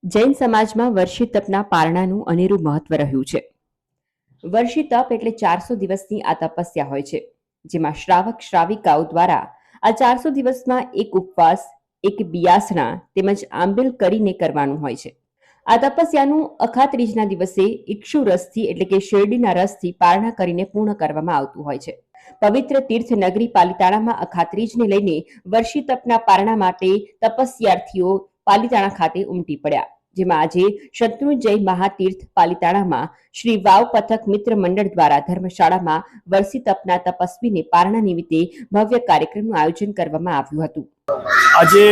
જૈન સમાજમાં વર્ષી તપના પારણાનું અનેરું મહત્વ રહ્યું છે। વર્ષી તપ એટલે 400 દિવસની આ તપસ્યા હોય છે, જેમાં શ્રાવક શ્રાવિકાઓ દ્વારા આ 400 દિવસમાં એક ઉપવાસ, એક બિયાસણા તેમજ આંબેલ કરીને કરવાનું હોય છે। આ તપસ્યાનું અખાત્રીજના દિવસે ઇક્ષુ રસથી એટલે કે શેરડીના રસથી પારણા કરીને પૂર્ણ કરવામાં આવતું હોય છે। પવિત્ર તીર્થ નગરી પાલિતાણામાં અખાત્રીજને લઈને વર્ષી તપના પારણા માટે તપસ્યાર્થીઓ પાલિતાણા ખાતે ઉમટી પડ્યા, જેમાં આજે શત્રુંજય મહાતીર્થ પાલિતાણામાં શ્રી વાવ પથક મિત્ર મંડળ દ્વારા ધર્મશાળામાં વર્ષી તપના તપસ્વીને પારણા નિમિત્તે ભવ્ય કાર્યક્રમનું આયોજન કરવામાં આવ્યું હતું। આજે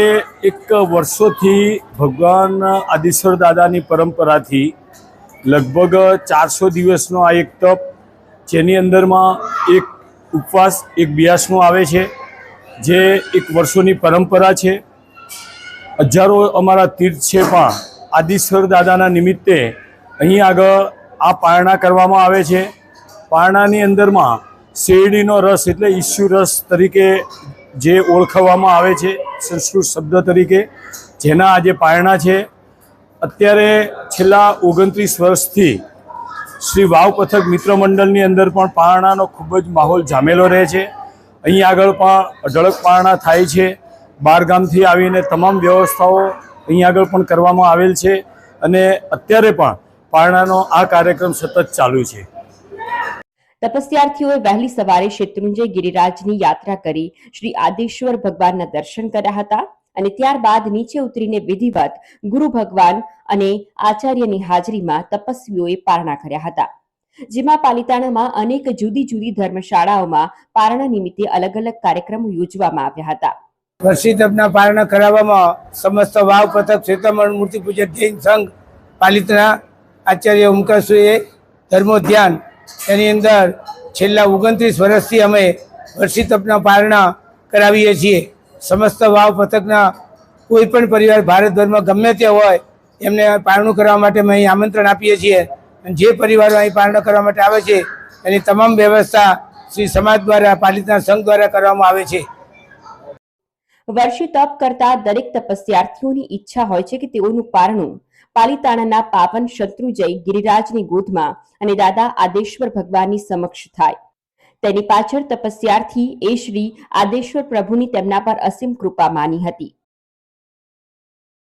એક વર્ષોથી ભગવાન આદિશ્વર દાદાની પરંપરાથી લગભગ 400 દિવસનો આ એક તપ, જેની અંદરમાં એક ઉપવાસ, એક બિયાસનું આવે છે, જે એક વર્ષોની પરંપરા છે। હજારો અમારા તીર્થ છે, પણ આદિશ્વર દાદાના નિમિત્તે અહીં આગળ આ પારણા કરવામાં આવે છે। પારણાની અંદરમાં શેરડીનો રસ એટલે ઈસુ રસ તરીકે જે ઓળખવામાં આવે છે, સંસ્કૃત શબ્દ તરીકે, જેના આજે પારણા છે। અત્યારે છેલ્લા 29 વર્ષથી શ્રી વાવ પથક મિત્ર મંડળની અંદર પણ પારણાનો ખૂબ જ માહોલ જામેલો રહે છે। અહીં આગળ પણ અઢળક પારણા થાય છે। બહાર ગામથી આવીને તમામ વ્યવસ્થાઓ અહીં આગળ પણ કરવામાં આવેલ છે, અને અત્યારે પણ પારણાનો આ કાર્યક્રમ સતત ચાલુ છે। તપસ્યાર્થીઓએ વહેલી સવારે શેત્રુંજય ગિરિરાજની યાત્રા કરી શ્રી આદેશ્વર ભગવાનના દર્શન કર્યા હતા, અને ત્યારબાદ નીચે ઉતરીને વિધિવત ગુરુ ભગવાન અને આચાર્યની હાજરીમાં તપસ્વીઓએ પારણા કર્યા હતા, જેમાં પાલિતાણામાં અનેક જુદી જુદી ધર્મશાળાઓમાં પારણા નિમિત્તે અલગ અલગ કાર્યક્રમો યોજવામાં આવ્યા હતા। વર્ષી તપના પારણા કરાવવામાં સમસ્ત વાવ પથક ક્ષેત્રમણ મૂર્તિ પૂજક જૈન સંઘ પાલિતાણા આચાર્ય ઓમકારસુએ ધર્મોધ્યાન, એની અંદર છેલ્લા 29 વર્ષથી અમે વર્ષી તપના પારણા કરાવીએ છીએ। સમસ્ત વાવ પથકના કોઈ પણ પરિવાર ભારતભરમાં ગમે તે હોય એમને પારણું કરવા માટે અમે અહીં આમંત્રણ આપીએ છીએ, અને જે પરિવારો અહીં પારણા કરવા માટે આવે છે એની તમામ વ્યવસ્થા શ્રી સમાજ દ્વારા, પાલિતાણા સંઘ દ્વારા કરવામાં આવે છે। વર્ષી તપ કરતા દરેક તપસ્યાર્થીઓની ઈચ્છા હોય છે કે તેઓનું પારણું પાલિતાણાના પાવન શત્રુંજય ગિરિરાજની ગોદમાં અને દાદા આદેશ્વર ભગવાનની સમક્ષ થાય। તેની પાછળ તપસ્યાર્થી એ શ્રી આદેશ્વર પ્રભુની તેમના પર અસીમ કૃપા માની હતી।